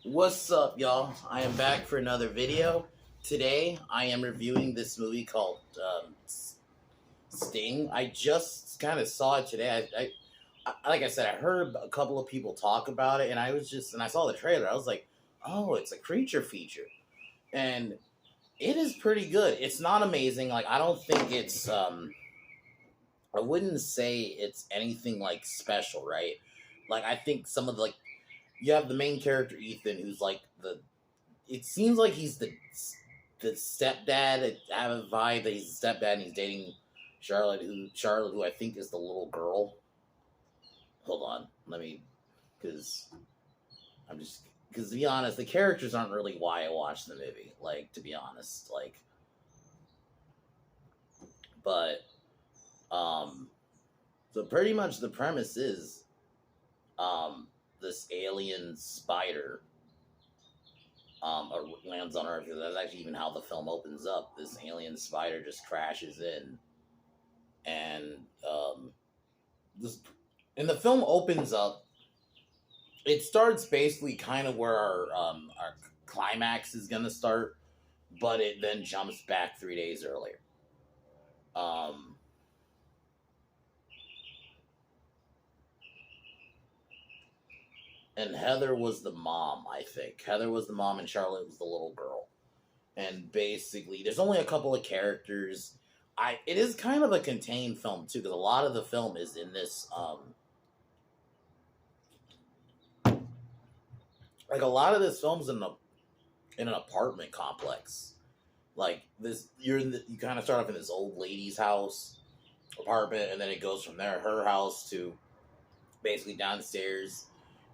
What's up, y'all? I am back for another video. Today, I am reviewing this movie called Sting. I just kind of saw it today. Like I said, I heard a couple of people talk about it, and I saw the trailer. I was like, oh, it's a creature feature, and it is pretty good. It's not amazing. Like, I don't think I wouldn't say it's anything like special, right? Like, I think some of you have the main character Ethan, who's like it seems like he's the stepdad. I have a vibe that he's the stepdad and he's dating Charlotte, who I think is the little girl. Hold on, because I'm just because to be honest, the characters aren't really why I watched the movie. Like, to be honest, but um, so pretty much the premise is this alien spider lands on Earth. That's actually even how the film opens up. This alien spider just crashes in, and this, and the film opens up. It starts basically kind of where our climax is gonna start, but it then jumps back 3 days earlier. Um, and Heather was the mom. I think Heather was the mom, and Charlotte was the little girl. And basically, there's only a couple of characters. It is kind of a contained film too, because a lot of the film is in this like a lot of this film's in an apartment complex. Like this, you kind of start off in this old lady's house apartment, and then it goes from there, her house, to basically downstairs.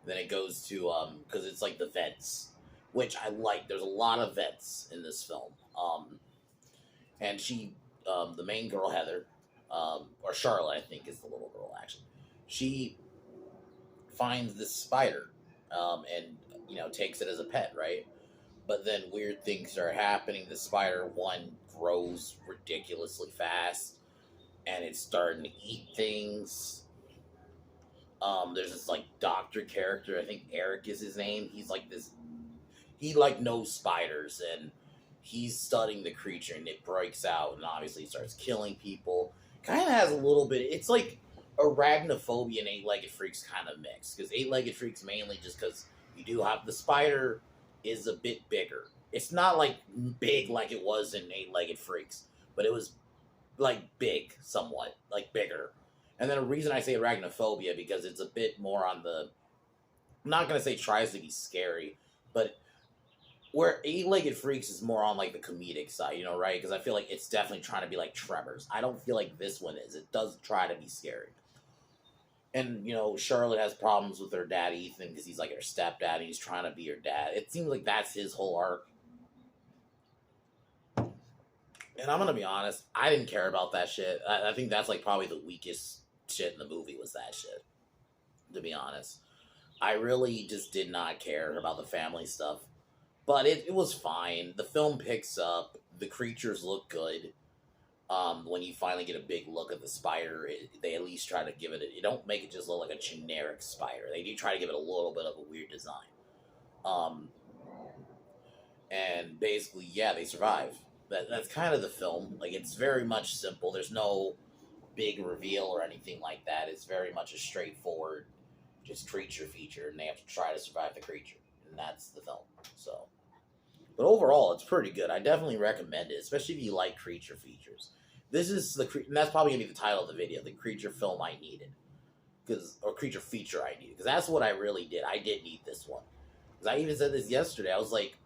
And then it goes to because it's like the vents, which I like. There's a lot of vents in this film. And the main girl Heather, or Charlotte, I think is the little girl actually. She finds this spider, and takes it as a pet, right? But then weird things start happening. The spider one grows ridiculously fast, and it's starting to eat things. There's this like doctor character. I think Eric is his name. He's like this. He like knows spiders, and he's studying the creature, and it breaks out, and obviously starts killing people. Kind of has a little bit. It's like arachnophobia and Eight-Legged Freaks kind of mixed, because Eight-Legged Freaks mainly just because you do have the spider is a bit bigger. It's not like big like it was in Eight-Legged Freaks, but it was like big somewhat, like bigger. And then a reason I say arachnophobia because it's a bit more on the. I'm not gonna say tries to be scary, but where Eight-Legged Freaks is more on like the comedic side, right? Because I feel like it's definitely trying to be like Tremors. I don't feel like this one is. It does try to be scary. And Charlotte has problems with her dad Ethan because he's like her stepdad and he's trying to be her dad. It seems like that's his whole arc. And I'm gonna be honest, I didn't care about that shit. I think that's like probably the weakest shit in the movie was that shit. To be honest, I really just did not care about the family stuff. But it was fine. The film picks up. The creatures look good. When you finally get a big look at the spider, they at least try to give it. They don't make it just look like a generic spider. They do try to give it a little bit of a weird design. Um, and basically, yeah, they survive. That's kind of the film. Like, it's very much simple. There's no big reveal or anything like that. It's very much a straightforward, just creature feature, and they have to try to survive the creature, and that's the film. So. But overall, it's pretty good. I definitely recommend it, especially if you like creature features. This is and that's probably gonna be the title of the video: the creature film I needed, or creature feature I needed, because that's what I really did. I did need this one, because I even said this yesterday. I was like,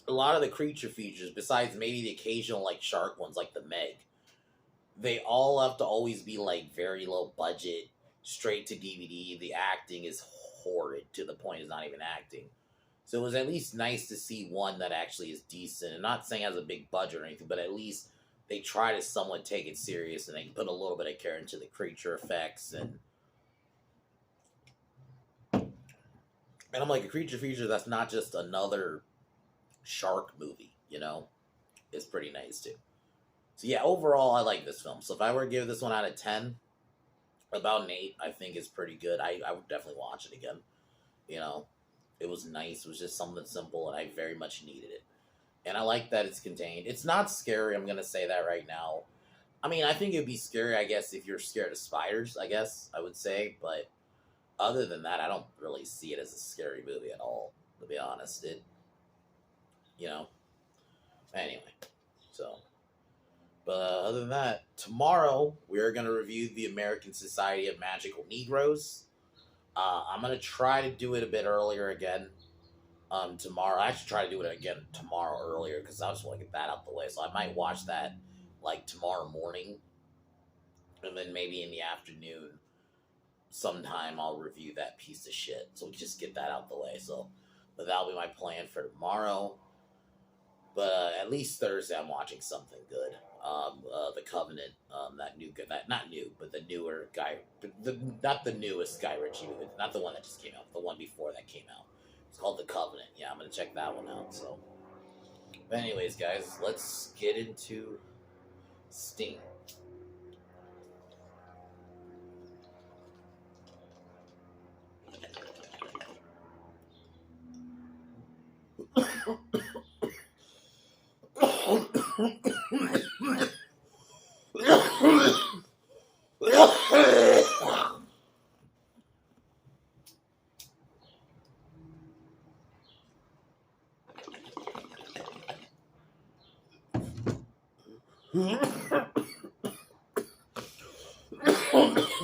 a lot of the creature features, besides maybe the occasional like shark ones, like the Meg, they all have to always be like very low budget, straight to DVD. The acting is horrid to the point it's not even acting. So it was at least nice to see one that actually is decent. And not saying has a big budget or anything, but at least they try to somewhat take it serious and they put a little bit of care into the creature effects. And I'm like, a creature feature that's not just another shark movie, It's pretty nice too. So yeah, overall, I like this film. So if I were to give this one out of 10, about an 8, I think is pretty good. I would definitely watch it again, It was nice. It was just something simple, and I very much needed it. And I like that it's contained. It's not scary. I'm gonna say that right now. I mean, I think it'd be scary, I guess, if you're scared of spiders. I guess I would say, but other than that, I don't really see it as a scary movie at all. To be honest, it, you know. Anyway, so. But other than that, tomorrow we are going to review the American Society of Magical Negroes. I'm going to try to do it a bit earlier again tomorrow. I actually try to do it again tomorrow earlier because I just want to get that out the way. So I might watch that like tomorrow morning, and then maybe in the afternoon sometime I'll review that piece of shit. So just get that out the way. So, but that'll be my plan for tomorrow. But at least Thursday, I'm watching something good. The Covenant, that new, that not new, but the newer guy, not the newest Guy Ritchie movie, not the one that just came out, the one before that came out. It's called The Covenant. Yeah, I'm gonna check that one out. So, but anyways, guys, let's get into Sting.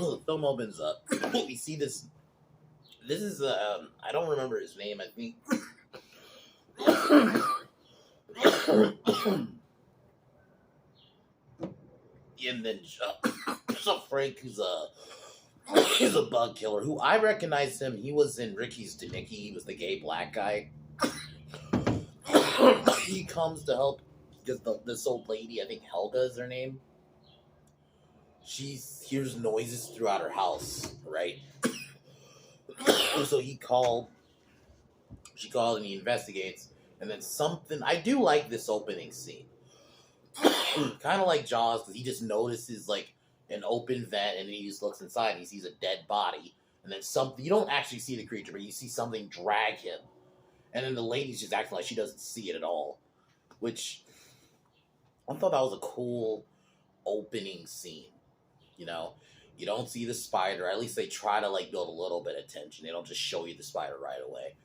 The film opens up. We see this. This is I don't remember his name. I think. And then so Frank, who's he's a bug killer. Who I recognize him. He was in Ricky's Denicky. He was the gay black guy. He comes to help because this old lady, I think Helga is her name. She hears noises throughout her house, right? So she called and he investigates, and then something. I do like this opening scene, kind of like Jaws, because he just notices like an open vent, and he just looks inside and he sees a dead body, and then something. You don't actually see the creature, but you see something drag him, and then the lady's just acting like she doesn't see it at all, which I thought that was a cool opening scene. You know, you don't see the spider. At least they try to like build a little bit of tension. They don't just show you the spider right away.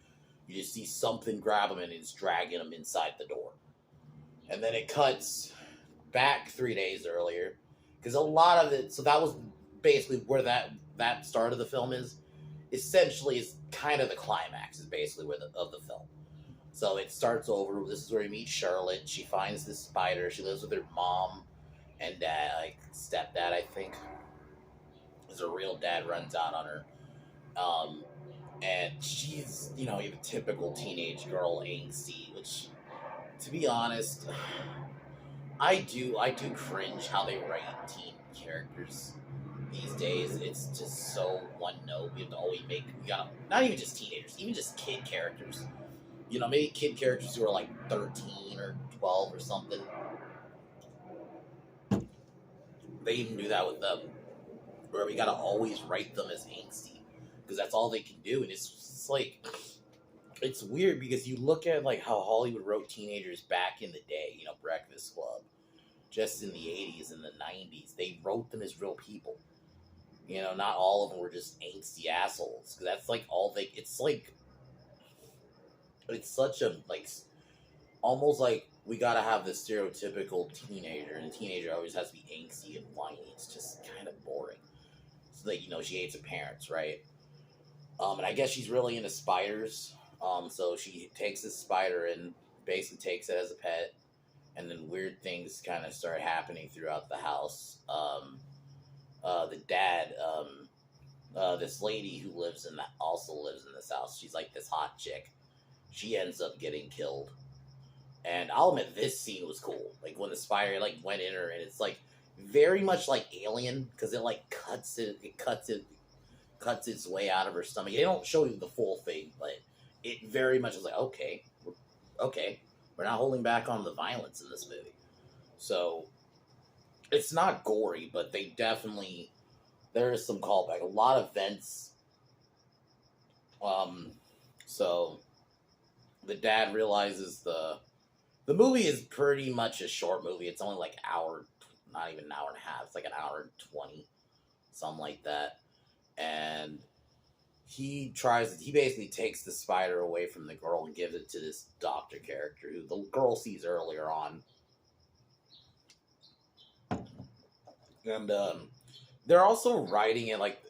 You just see something grab him and it's dragging him inside the door. And then it cuts back 3 days earlier because a lot of it. So that was basically where that start of the film is. Essentially, is kind of the climax. Is basically where of the film. So it starts over. This is where he meets Charlotte. She finds this spider. She lives with her mom and dad, like stepdad, I think. Because her real dad runs out on her. And she's, the typical teenage girl, angsty, which, to be honest, I do cringe how they write teen characters these days. It's just so one note. We have to always not even just teenagers, even just kid characters. Maybe kid characters who are like 13 or 12 or something. They even do that with them, where we gotta always write them as angsty because that's all they can do, and it's like it's weird because you look at like how Hollywood wrote teenagers back in the day. Breakfast Club, just in the 80s and the 90s, they wrote them as real people. Not all of them were just angsty assholes because that's like all they. It's like it's such a like almost like we gotta have the stereotypical teenager, and the teenager always has to be angsty and whiny. It's just kind of boring. So that she hates her parents, right? And I guess she's really into spiders. So she takes this spider and basically takes it as a pet, and then weird things kind of start happening throughout the house. The dad, this lady who also lives in this house. She's like this hot chick. She ends up getting killed. And I'll admit, this scene was cool. Like when the spider like went in her, and it's like very much like Alien because it like cuts its way out of her stomach. They don't show you the full thing, but it very much is like okay, we're not holding back on the violence in this movie. So it's not gory, but there is some callback. A lot of vents. So the dad realizes the movie is pretty much a short movie. It's only like an hour, not even an hour and a half. It's like an hour and 20, something like that. And he basically takes the spider away from the girl and gives it to this doctor character who the girl sees earlier on. And they're also writing it like,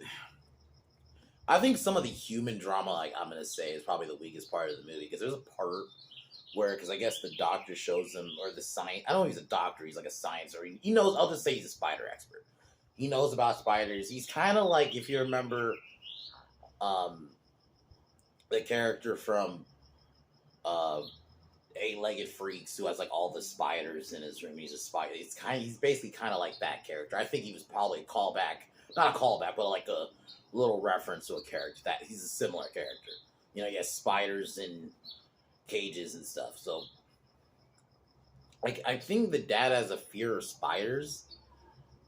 I think some of the human drama, like I'm gonna say, is probably the weakest part of the movie, because there's a part where, because I guess the doctor shows him, or the science, I don't know if he's a doctor, he's like a science, or he knows, I'll just say he's a spider expert. He knows about spiders. He's kind of like, if you remember, um, the character from Eight-Legged Freaks, who has like all the spiders in his room. He's a spider. He's basically kind of like that character. I think he was probably a callback, not a callback, but like a little reference to a character that he's a similar character. You know, he has spiders in cages and stuff. So, like, I think the dad has a fear of spiders,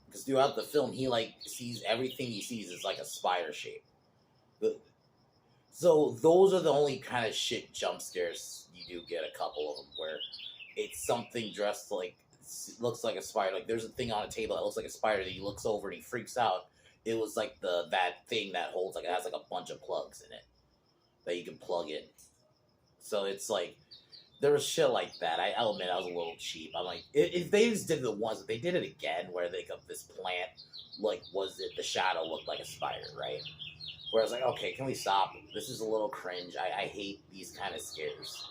because throughout the film he like sees everything he sees is like a spider shape. So those are the only kind of shit jump scares you do get. A couple of them where it's something dressed like, looks like a spider. Like there's a thing on a table that looks like a spider that he looks over and he freaks out. It was like that thing that holds, like, it has like a bunch of plugs in it that you can plug in. So it's like, there was shit like that. I'll admit I was a little cheap. I'm like, if they just did it once, if they did it again, where they got this plant, like, was it the shadow looked like a spider, right? Where I was like, okay, can we stop? This is a little cringe. I hate these kind of scares.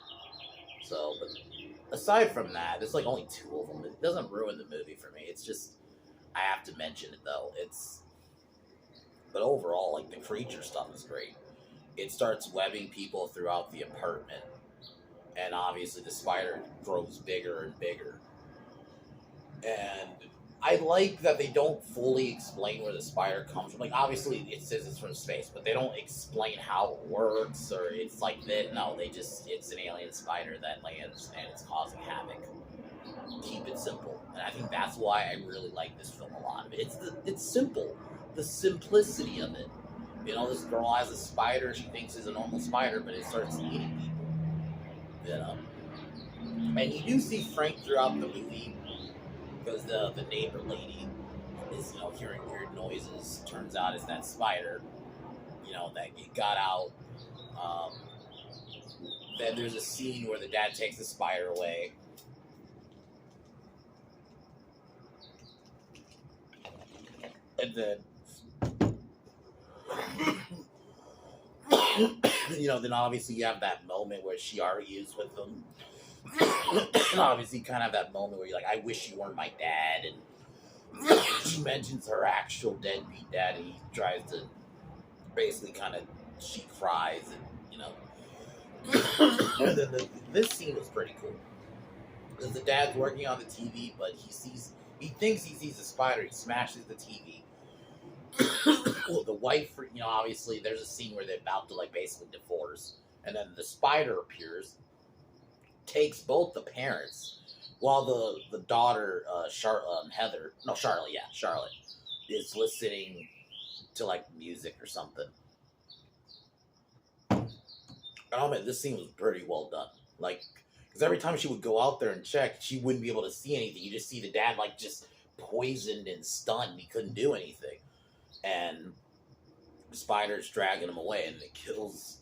So, but aside from that, there's like only two of them. It doesn't ruin the movie for me. It's just, I have to mention it though. But overall, like, the creature stuff is great. It starts webbing people throughout the apartment. And obviously the spider grows bigger and bigger. And I like that they don't fully explain where the spider comes from. Like, obviously it says it's from space, but they don't explain how it works, or it's like that. No, it's an alien spider that lands and it's causing havoc. Keep it simple. And I think that's why I really like this film a lot. It's simple. The simplicity of it. You know, this girl has a spider she thinks is a normal spider, but it starts eating people. You know? And you do see Frank throughout the movie, because the neighbor lady is, you know, hearing weird noises. Turns out it's that spider, you know, that got out. Then there's a scene where the dad takes the spider away. And then, you know, then obviously you have that moment where she argues with him. And obviously you kind of have that moment where you're like, I wish you weren't my dad. And she mentions her actual deadbeat dad, and he tries to basically kind of, she cries, and, you know. And then this scene was pretty cool. Because the dad's working on the TV, but he thinks he sees a spider, he smashes the TV. Well, the wife, you know, obviously there's a scene where they're about to, like, basically divorce, and then the spider appears, takes both the parents, while the daughter, Charlotte, is listening to, like, music or something. Oh man, this scene was pretty well done. Like, because every time she would go out there and check, she wouldn't be able to see anything. You just see the dad, like, just poisoned and stunned. He couldn't do anything. And the spider's dragging him away, and it kills,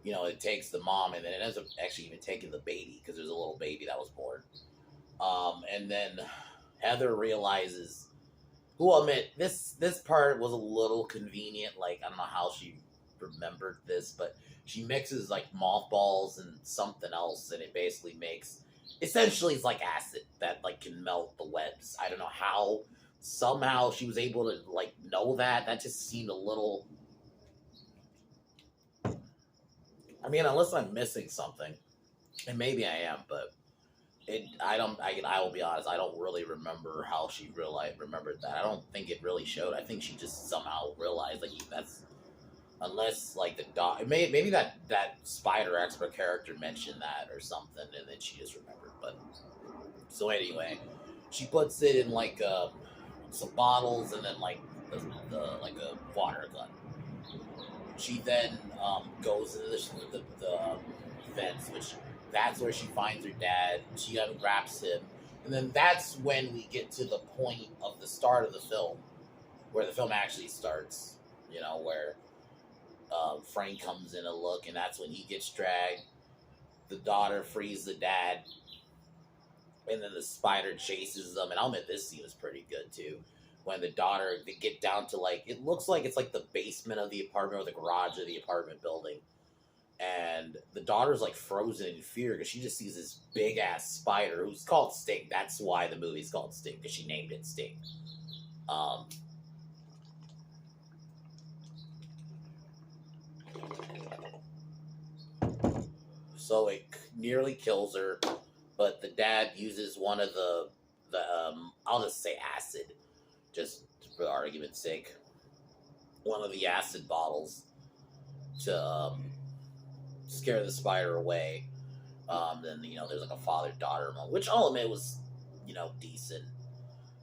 you know, it takes the mom, and then it ends up actually even taking the baby, because there's a little baby that was born. And then Heather realizes, who I'll admit, this part was a little convenient. Like, I don't know how she remembered this, but she mixes, like, mothballs and something else, and it basically makes, essentially it's like acid that, like, can melt the webs. I don't know how. Somehow she was able to, like, know that. That just seemed a little, I mean, unless I'm missing something, and maybe I am, but I will be honest, I don't really remember how she remembered that. I don't think it really showed. I think she just somehow realized, like, that's, unless, like, maybe that spider expert character mentioned that or something, and then she just remembered. But so anyway, she puts it in, like, some bottles, and then, like, like a water gun. She then goes into the fence, which that's where she finds her dad. She unwraps him, and then that's when we get to the point of the start of the film, where the film actually starts. You know, where Frank comes in a look, and that's when he gets dragged. The daughter frees the dad, and then the spider chases them. And I'll admit this scene is pretty good too. When the daughter, they get down to like, it looks like it's like the basement of the apartment or the garage of the apartment building, and the daughter's like frozen in fear because she just sees this big ass spider who's called Sting. That's why the movie's called Sting, because she named it Sting. Um, so it nearly kills her, but the dad uses one of the I'll just say acid, just for argument's sake, one of the acid bottles to scare the spider away. Then there's like a father-daughter moment, which I'll admit was decent.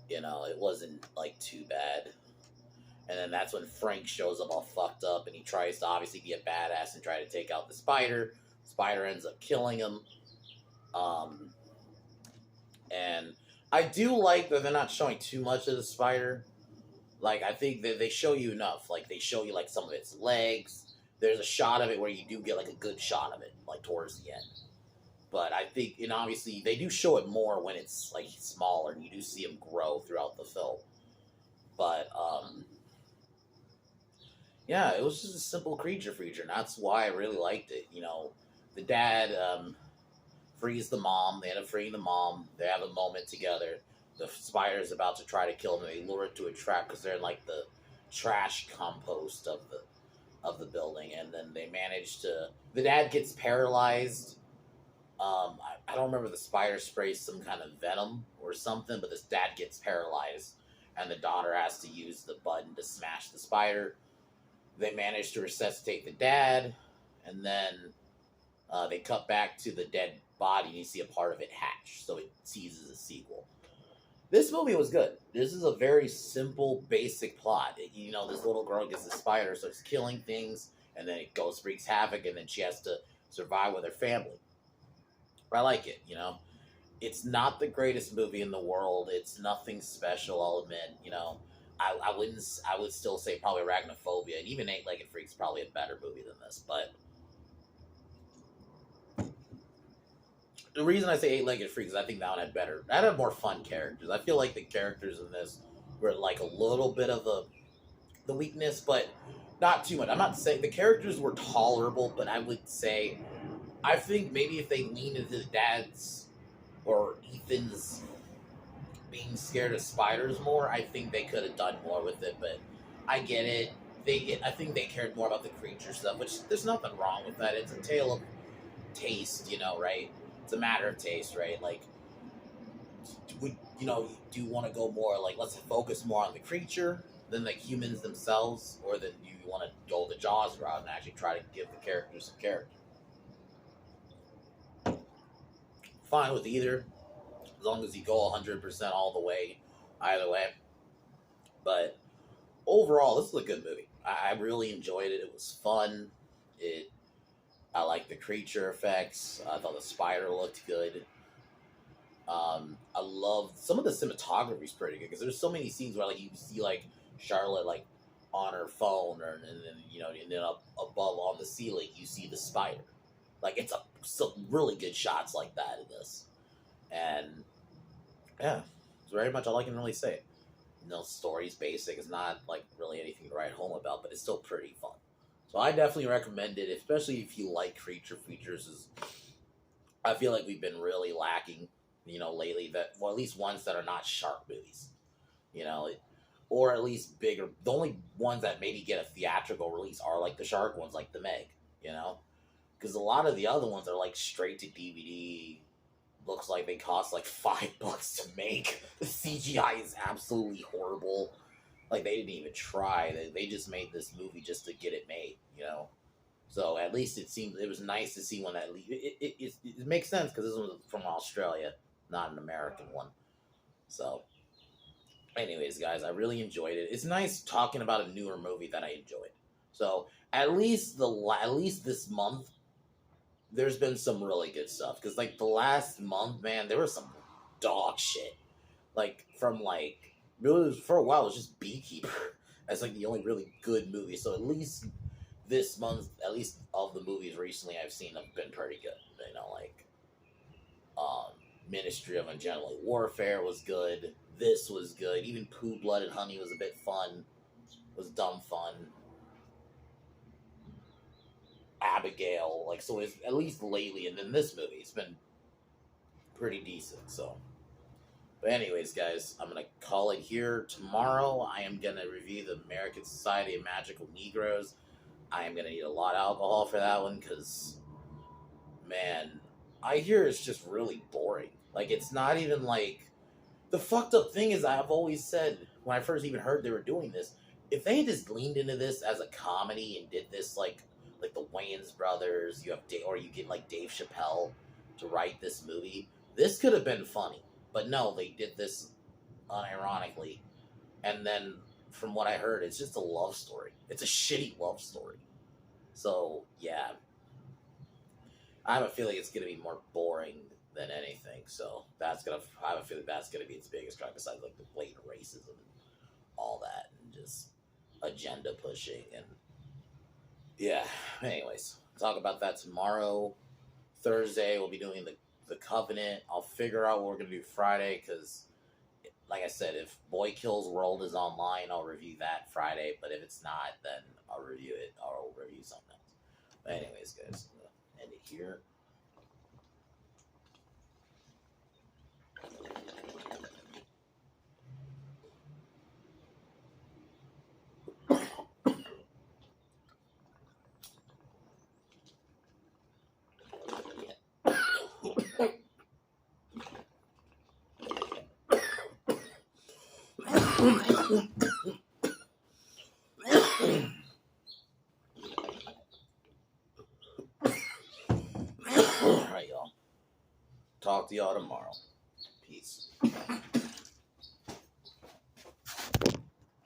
It wasn't like too bad. And then that's when Frank shows up all fucked up, and he tries to obviously be a badass and try to take out the spider. Spider ends up killing him. And I do like that they're not showing too much of the spider. Like, I think that they show you enough. Like, they show you like some of its legs. There's a shot of it where you do get like a good shot of it, like towards the end. But I think, and obviously they do show it more when it's like smaller, and you do see him grow throughout the film. But yeah, it was just a simple creature feature, and that's why I really liked it. The dad frees the mom. They end up freeing the mom. They have a moment together. The spider's about to try to kill them. They lure it to a trap because they're in like the trash compost of the building, and then they manage to. The dad gets paralyzed. I don't remember, the spider sprays some kind of venom or something, but this dad gets paralyzed, and the daughter has to use the button to smash the spider. They manage to resuscitate the dad, and then they cut back to the dead body, and you see a part of it hatch, so it teases a sequel. This movie was good. This is a very simple, basic plot. This little girl gets the spider, starts killing things, and then it goes, wreaks havoc, and then she has to survive with her family. I like it, It's not the greatest movie in the world. It's nothing special, I'll admit. I would still say probably Arachnophobia, and even Eight-Legged Freak's probably a better movie than this, but the reason I say Eight-Legged Freak is I think that one had more fun characters. I feel like the characters in this were like a little bit of the weakness, but not too much. I'm not saying the characters were tolerable, but I would say I think maybe if they leaned into the dad's or Ethan's being scared of spiders more, I think they could have done more with it, but I get it. I think they cared more about the creature stuff, which there's nothing wrong with that. It's a tale of taste, right? It's a matter of taste, right? Like, do you want to go more like, let's focus more on the creature than the humans themselves, or then you want to go the Jaws route and actually try to give the characters some character? Fine with either, as long as you go 100% all the way, either way. But overall, this is a good movie. I really enjoyed it. It was fun. I like the creature effects. I thought the spider looked good. I love some of the cinematography is pretty good, because there's so many scenes where like you see like Charlotte like on her phone, and then up above on the ceiling you see the spider. Like, it's some really good shots like that in this, and yeah, it's very much all I can really say. Story's basic. It's not like really anything to write home about, but it's still pretty fun. So I definitely recommend it, especially if you like creature features. I feel like we've been really lacking, lately. At least ones that are not shark movies, or at least bigger. The only ones that maybe get a theatrical release are like the shark ones, like The Meg, because a lot of the other ones are like straight to DVD. Looks like they cost like $5 to make. The CGI is absolutely horrible. Like, they didn't even try. They just made this movie just to get it made, So at least it was nice to see one that it makes sense, because this one was from Australia, not an American one. So, anyways, guys, I really enjoyed it. It's nice talking about a newer movie that I enjoyed. So at least at least this month, there's been some really good stuff. Because like the last month, man, there was some dog shit. Like from like really for a while, it was just Beekeeper as like the only really good movie. So at least this month, at least of the movies recently I've seen have been pretty good. You know, like Ministry of Ungentle Warfare was good. This was good. Even Pooh Blooded Honey was a bit fun. Was dumb fun. Abigail, like so it's at least lately, and then this movie, it's been pretty decent. So, but anyways, guys, I'm gonna call it here. Tomorrow, I am gonna review the American Society of Magical Negroes. I am gonna need a lot of alcohol for that one because, man, I hear it's just really boring. Like it's not even like the fucked up thing is I've always said when I first even heard they were doing this, if they had just leaned into this as a comedy and did this like the Wayans brothers, you have or you get like Dave Chappelle to write this movie, this could have been funny. But no, they did this unironically. And then from what I heard, it's just a love story. It's a shitty love story. So yeah, I have a feeling it's going to be more boring than anything. So I have a feeling that's gonna be its biggest crime besides like the blatant racism and all that and just agenda pushing and yeah. Anyways, talk about that tomorrow. Thursday we'll be doing the Covenant. I'll figure out what we're gonna do Friday because, like I said, if Boy Kills World is online, I'll review that Friday. But if it's not, then I'll review it. Or I'll review something else. But anyways, guys, I'm gonna end it here. All right, y'all. Talk to y'all tomorrow. Peace.